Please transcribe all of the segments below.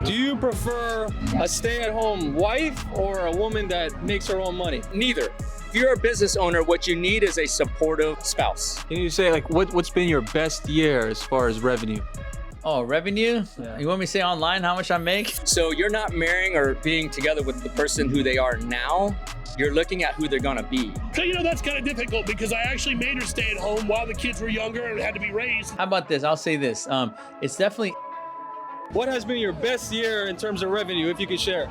Do you prefer a stay-at-home wife or a woman that makes her own money? Neither. If you're a business owner, what you need is a supportive spouse. Can you say like what's been your best year as far as revenue? Oh, revenue? Yeah. You want me to say online how much I make? So you're not marrying or being together with the person who they are now. You're looking at who they're gonna be. So, that's kind of difficult because I actually made her stay at home while the kids were younger and had to be raised. How about this? I'll say this. It's definitely What has been your best year in terms of revenue, if you could share?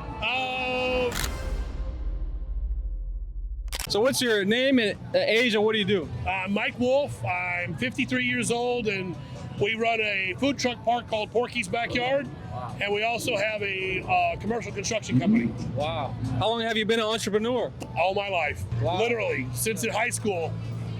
So what's your name and age and what do you do? Mike Wolf. I'm 53 years old and we run a food truck park called Porky's Backyard. And we also have a commercial construction company. Wow. How long have you been an entrepreneur? All my life. Wow. Literally, since in high school,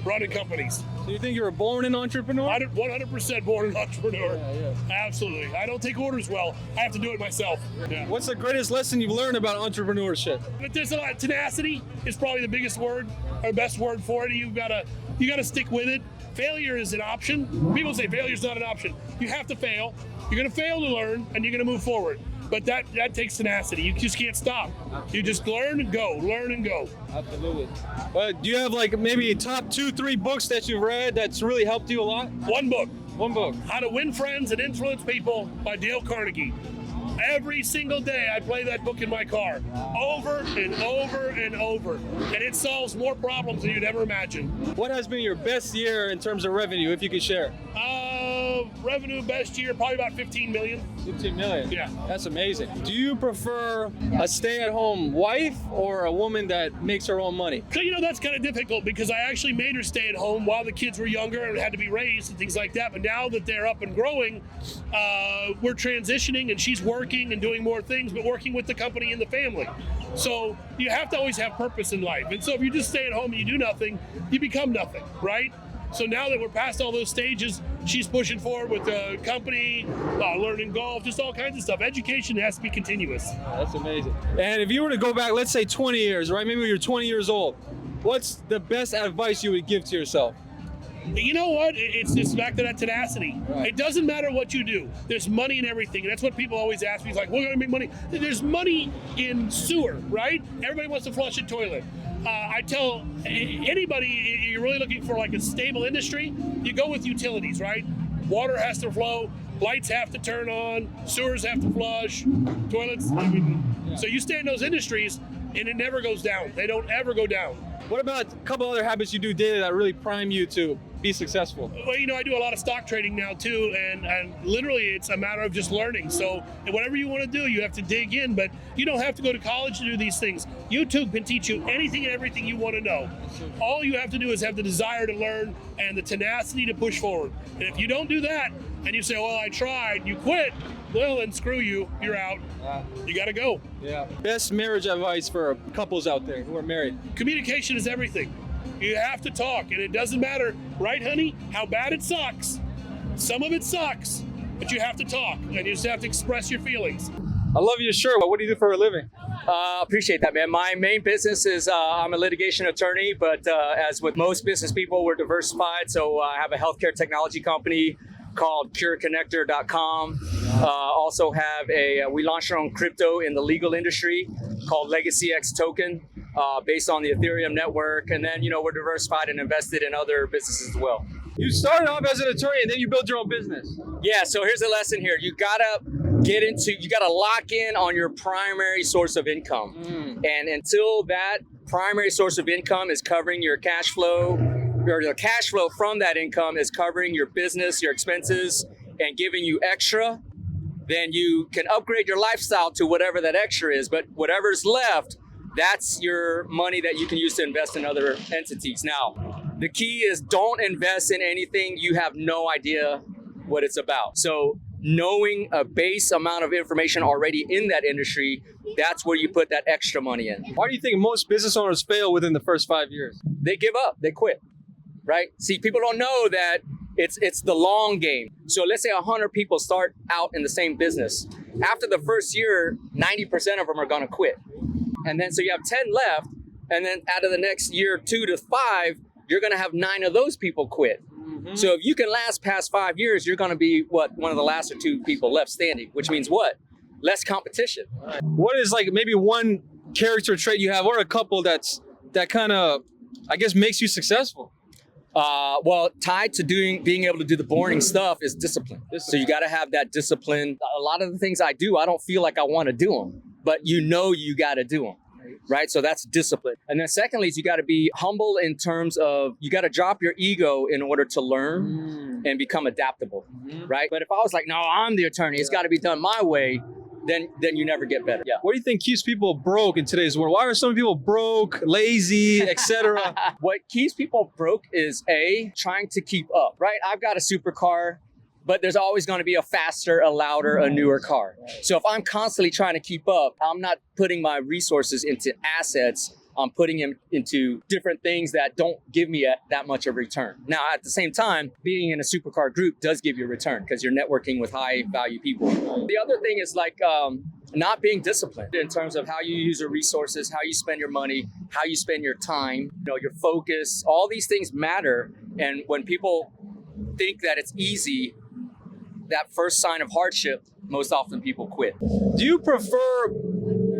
running companies. So you think you were born an entrepreneur? 100% born an entrepreneur. Yeah. Absolutely. I don't take orders well. I have to do it myself. Yeah. What's the greatest lesson you've learned about entrepreneurship? But there's a lot. Tenacity is probably the biggest word, or best word for it. You gotta stick with it. Failure is an option. People say failure is not an option. You have to fail. You're gonna fail to learn, and you're gonna move forward. But that takes tenacity. You just can't stop. You just learn and go, learn and go. Absolutely. Do you have like maybe top 2-3 books that you've read that's really helped you a lot? One book, One book. How to Win Friends and Influence People by Dale Carnegie. Every single day I play that book in my car, over and over and over. And it solves more problems than you'd ever imagine. What has been your best year in terms of revenue, if you could share? Revenue best year, probably about 15 million. 15 million. Yeah. That's amazing. Do you prefer a stay-at-home wife or a woman that makes her own money? So, that's kind of difficult because I actually made her stay at home while the kids were younger and had to be raised and things like that. But now that they're up and growing, we're transitioning and she's working and doing more things, but working with the company and the family. So you have to always have purpose in life. And so if you just stay at home and you do nothing, you become nothing, right? So now that we're past all those stages, she's pushing forward with the company, learning golf, just all kinds of stuff. Education has to be continuous. That's amazing. And if you were to go back, let's say 20 years, right? Maybe you're 20 years old. What's the best advice you would give to yourself? You know what? It's just back to that tenacity. Right. It doesn't matter what you do. There's money in everything. And that's what people always ask me. It's like, we're going to make money. There's money in sewer, right? Everybody wants to flush a toilet. I tell anybody, you're really looking for like a stable industry, you go with utilities, right? Water has to flow, lights have to turn on, sewers have to flush, toilets. So you stay in those industries and it never goes down. They don't ever go down. What about a couple other habits you do daily that really prime you to be successful? Well, I do a lot of stock trading now too, and literally it's a matter of just learning. So whatever you want to do, you have to dig in, but you don't have to go to college to do these things. YouTube can teach you anything and everything you want to know. All you have to do is have the desire to learn and the tenacity to push forward. And if you don't do that, and you say, well, I tried, you quit, well, then screw you, you're out. You got to go. Yeah. Best marriage advice for couples out there who are married? Communication is everything. You have to talk, and it doesn't matter, right, honey, how bad it sucks. Some of it sucks, but you have to talk, and you just have to express your feelings. I love your shirt. What do you do for a living? Appreciate that, man. My main business is I'm a litigation attorney, but as with most business people, we're diversified. So I have a healthcare technology company called cureconnector.com. Also have we launched our own crypto in the legal industry called Legacy X Token, based on the Ethereum network. And then, we're diversified and invested in other businesses as well. You started off as an attorney and then you built your own business. Yeah, so here's the lesson here. You gotta lock in on your primary source of income. And until that primary source of income is covering your cash flow, or the cash flow from that income is covering your business, your expenses, and giving you extra, then you can upgrade your lifestyle to whatever that extra is. But whatever's left, that's your money that you can use to invest in other entities. Now, the key is don't invest in anything you have no idea what it's about. So knowing a base amount of information already in that industry, that's where you put that extra money in. Why do you think most business owners fail within the first 5 years? They give up, they quit, right? See, people don't know that it's the long game. So let's say 100 people start out in the same business. After the first year, 90% of them are gonna quit. And then so you have 10 left, and then out of the next year, 2 to 5, you're gonna have 9 of those people quit. So if you can last past 5 years, you're gonna be one of the last or 2 people left standing, which means what? less competition. What is like maybe one character trait you have, or a couple that kind of, I guess, makes you successful? Well, tied to being able to do the boring stuff is discipline. So you got to have that discipline. A lot of the things I do, I don't feel like I want to do them, but you got to do them. Right? So that's discipline. And then secondly is you got to be humble in terms of you got to drop your ego in order to learn and become adaptable. Right? But if I was like, no, I'm the attorney, it's got to be done my way, then you never get better. Yeah. What do you think keeps people broke in today's world? Why are some people broke, lazy, etc.? What keeps people broke is trying to keep up, right? I've got a supercar, but there's always going to be a faster, a louder, a newer car. So if I'm constantly trying to keep up, I'm not putting my resources into assets. I'm putting them into different things that don't give me that much of a return. Now, at the same time, being in a supercar group does give you a return because you're networking with high value people. The other thing is like not being disciplined in terms of how you use your resources, how you spend your money, how you spend your time, your focus. All these things matter. And when people think that it's easy, that first sign of hardship, most often people quit. Do you prefer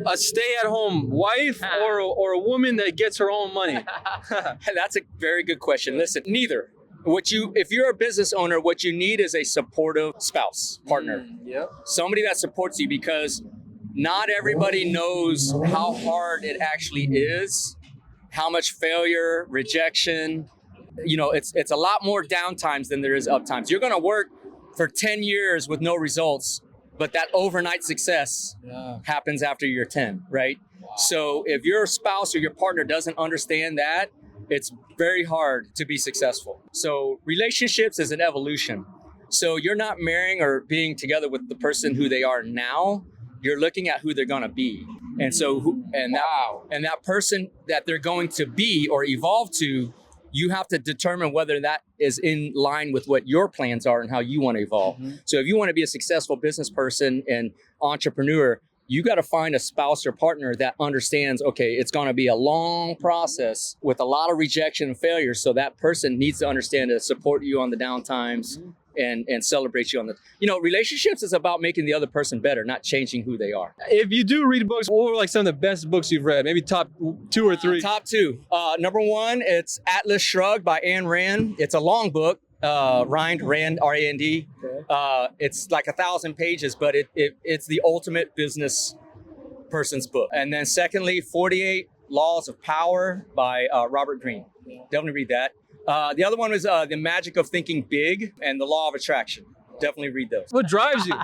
a stay-at-home wife or a woman that gets her own money? That's a very good question. Listen, neither. If you're a business owner, what you need is a supportive spouse, partner. Somebody that supports you, because not everybody knows how hard it actually is, how much failure, rejection. It's a lot more downtimes than there is uptimes. You're going to work for 10 years with no results, but that overnight success happens after year 10, right? Wow. So if your spouse or your partner doesn't understand that, it's very hard to be successful. So relationships is an evolution. So you're not marrying or being together with the person who they are now. You're looking at who they're going to be. And so, that person that they're going to be or evolve to, you have to determine whether that is in line with what your plans are and how you want to evolve. So if you want to be a successful business person and entrepreneur, you got to find a spouse or partner that understands, okay, it's going to be a long process with a lot of rejection and failure. So that person needs to understand to support you on the down times and celebrate you on the, relationships is about making the other person better, not changing who they are. If you do read books, what were like some of the best books you've read? Maybe top 2 or 3. Top 2. Number 1, it's Atlas Shrugged by Ayn Rand. It's a long book. Rand, R-A-N-D. It's like 1,000 pages, but it's the ultimate business person's book. And then secondly, 48 Laws of Power by Robert Greene. Definitely read that. The other one was The Magic of Thinking Big and The Law of Attraction. Definitely read those. What drives you?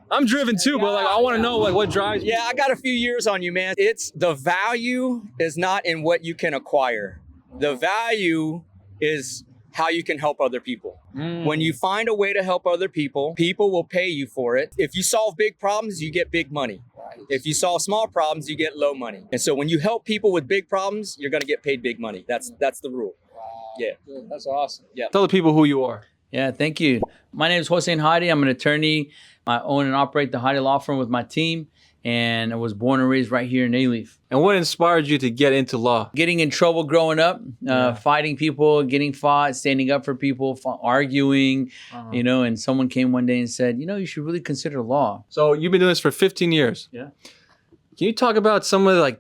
I'm driven too, but I want to know what drives you. Yeah, I got a few years on you, man. It's the value is not in what you can acquire. The value is how you can help other people. When you find a way to help other people, people will pay you for it. If you solve big problems, you get big money. If you solve small problems, you get low money. And so when you help people with big problems, you're going to get paid big money. That's the rule. Yeah. That's awesome. Yeah. Tell the people who you are. Yeah, thank you. My name is Hossein Heidi. I'm an attorney. I own and operate the Heidi Law Firm with my team. And I was born and raised right here in A-Leaf. And what inspired you to get into law? Getting in trouble growing up, fighting people, getting fought, standing up for people, arguing, and someone came one day and said, you should really consider law. So you've been doing this for 15 years. Yeah. Can you talk about some of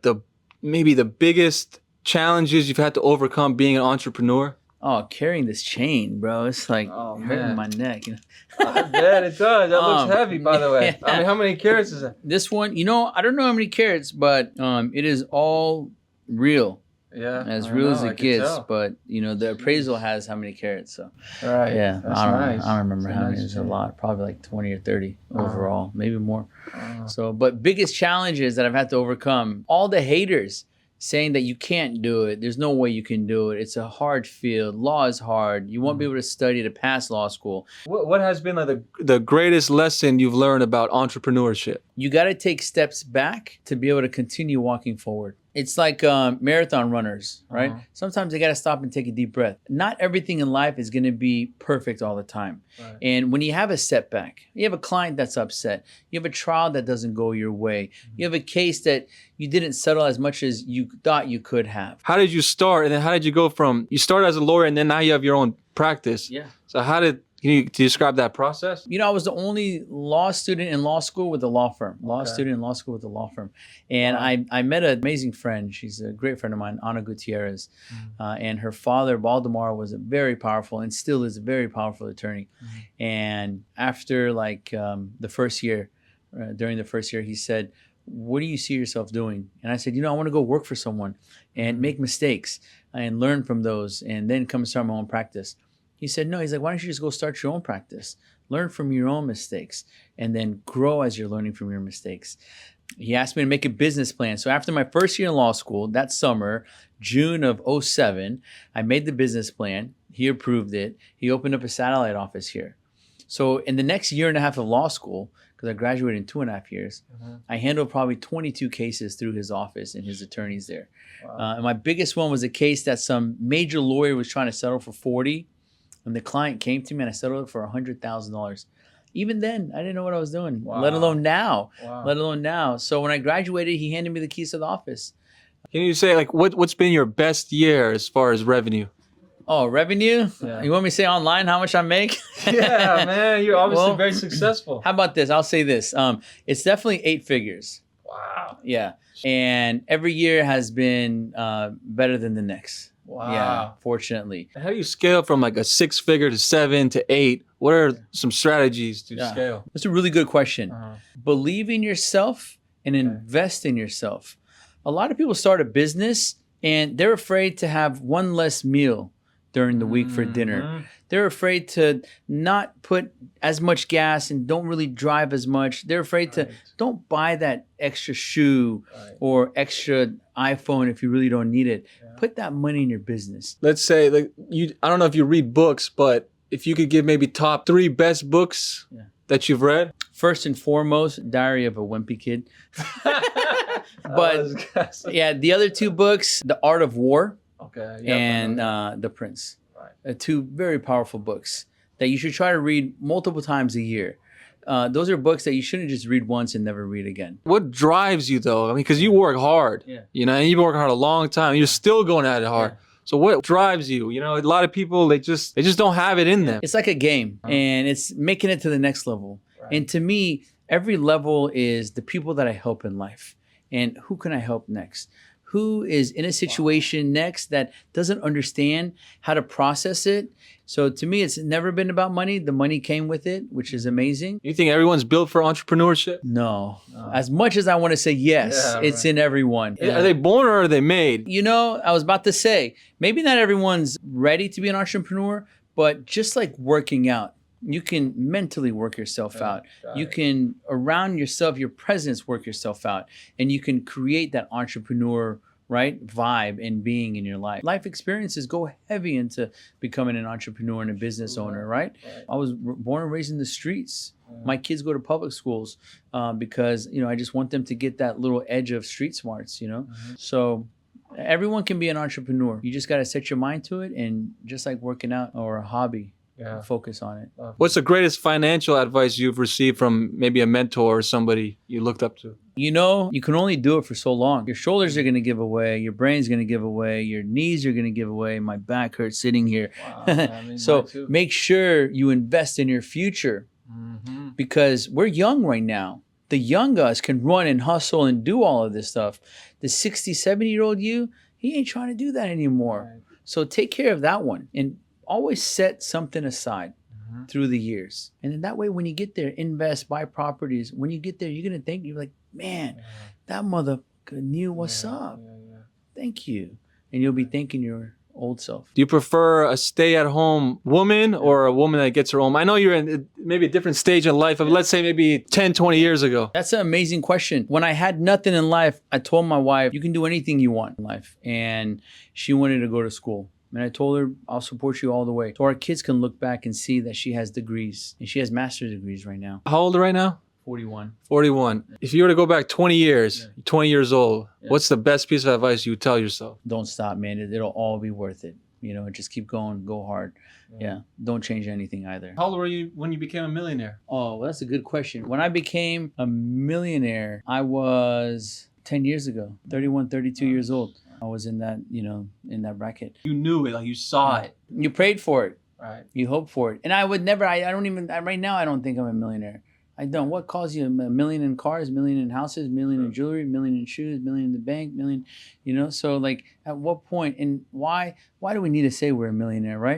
maybe the biggest challenges you've had to overcome being an entrepreneur? Oh, carrying this chain, bro. It's like hurting my neck. I bet it does. That looks heavy, by the way. Yeah. I mean, how many carats is that? This one, I don't know how many carats, but it is all real. Yeah. As real as it gets. But, the appraisal has how many carats. So, right. Yeah. That's I don't remember That's how many. nice It's a lot. Probably like 20 or 30 overall, maybe more. So, but biggest challenges that I've had to overcome, all the haters saying that you can't do it. There's no way you can do it. It's a hard field. Law is hard. You won't be able to study to pass law school. What has been the greatest lesson you've learned about entrepreneurship? You got to take steps back to be able to continue walking forward. It's like marathon runners, right? Sometimes they got to stop and take a deep breath. Not everything in life is going to be perfect all the time. Right. And when you have a setback, you have a client that's upset, you have a trial that doesn't go your way, you have a case that you didn't settle as much as you thought you could have. How did you start? And then how did you go from, you started as a lawyer and then now you have your own practice. Yeah. So can Can you describe that process? You know, I was the only law student in law school with a law firm. Law Okay. student in law school with a law firm. And Wow. I met an amazing friend. She's a great friend of mine, Ana Gutierrez. And her father, Baldemar, was a very powerful and still is a very powerful attorney. And after like the first year, during the first year, he said, what do you see yourself doing? And I said, you know, I want to go work for someone and make mistakes and learn from those and then come start my own practice. He said, no, he's like, why don't you just go start your own practice? Learn from your own mistakes and then grow as you're learning from your mistakes. He asked me to make a business plan. So after my first year in law school, that summer, June of 2007, I made the business plan. He approved it. He opened up a satellite office here. So in the next year and a half of law school, because I graduated in 2.5 years, I handled probably 22 cases through his office and his attorneys there. Wow. And my biggest one was a case that some major lawyer was trying to settle for 40, and the client came to me and I settled it for $100,000. Even then, I didn't know what I was doing, Wow. let alone now. Wow. Let alone now. So when I graduated, he handed me the keys to the office. Can you say like what's been your best year as far as revenue? Oh, revenue? Yeah. You want me to say online how much I make? Yeah, man, you're obviously Well, very successful. How about this? I'll say this. It's definitely 8 figures. Wow. Yeah. And every year has been better than the next. Wow. Yeah, fortunately. How do you scale from like a 6-figure to 7 to 8? What are some strategies to Yeah. scale? That's a really good question. Believe in yourself and Okay. invest in yourself. A lot of people start a business and they're afraid to have one less meal during the week for dinner. They're afraid to not put as much gas and don't really drive as much. They're afraid to don't buy that extra shoe or extra iPhone if you really don't need it. Put that money in your business. Let's say like I don't know if you read books, but if you could give maybe top 3 best books that you've read. First and foremost, Diary of a Wimpy Kid. But yeah, the other 2 books, The Art of War and The Prince. Right. 2 very powerful books that you should try to read multiple times a year. Those are books that you shouldn't just read once and never read again. What drives you though? I mean, because you work hard, you know, and you've been working hard a long time. And you're still going at it hard. So what drives you? You know, a lot of people they just don't have it in them. It's like a game, and it's making it to the next level. Right. And to me, every level is the people that I help in life, and who can I help next? Who is in a situation next that doesn't understand how to process it? So to me, it's never been about money. The money came with it, which is amazing. You think everyone's built for entrepreneurship? No. As much as I want to say yes, it's in everyone. Are they born or are they made? You know, I was about to say, maybe not everyone's ready to be an entrepreneur, but just like working out, you can mentally work yourself out. You can, around yourself, your presence, work yourself out. And you can create that entrepreneur, right, vibe and being in your life. Life experiences go heavy into becoming an entrepreneur and a business owner, right? I was born and raised in the streets. My kids go to public schools because, you know, I just want them to get that little edge of street smarts, you know? So everyone can be an entrepreneur. You just got to set your mind to it, and just like working out or a hobby, focus on it. What's the greatest financial advice you've received from maybe a mentor or somebody you looked up to? You know, you can only do it for so long. Your shoulders are going to give away. Your brain's going to give away. Your knees are going to give away. My back hurts sitting here. So make sure you invest in your future because we're young right now. The young us can run and hustle and do all of this stuff. The 60, 70-year-old you, he ain't trying to do that anymore. So take care of that one and always set something aside through the years. And then that way, when you get there, invest, buy properties. When you get there, you're going to think, you're like, man, that motherfucker knew what's up. Thank you. And you'll be thanking your old self. Do you prefer a stay-at-home woman or a woman that gets her own? I know you're in maybe a different stage in life, but let's say maybe 10, 20 years ago. That's an amazing question. When I had nothing in life, I told my wife, you can do anything you want in life. And she wanted to go to school. And I told her, I'll support you all the way. So our kids can look back and see that she has degrees. And she has master's degrees right now. How old right now? 41. 41. If you were to go back 20 years, 20 years old, what's the best piece of advice you would tell yourself? Don't stop, man. It'll all be worth it. You know, just keep going, go hard. Yeah. Don't change anything either. How old were you when you became a millionaire? Oh, well, that's a good question. When I became a millionaire, I was 10 years ago, 31, 32 years old. I was in that, you know, in that bracket. You knew it, like you saw it. You prayed for it. Right. You hope for it. And I would never, I don't even, right now, I don't think I'm a millionaire. I don't. What calls you a million in cars, million in houses, million in jewelry, million in shoes, million in the bank, million, you know? So like at what point and why do we need to say we're a millionaire, right?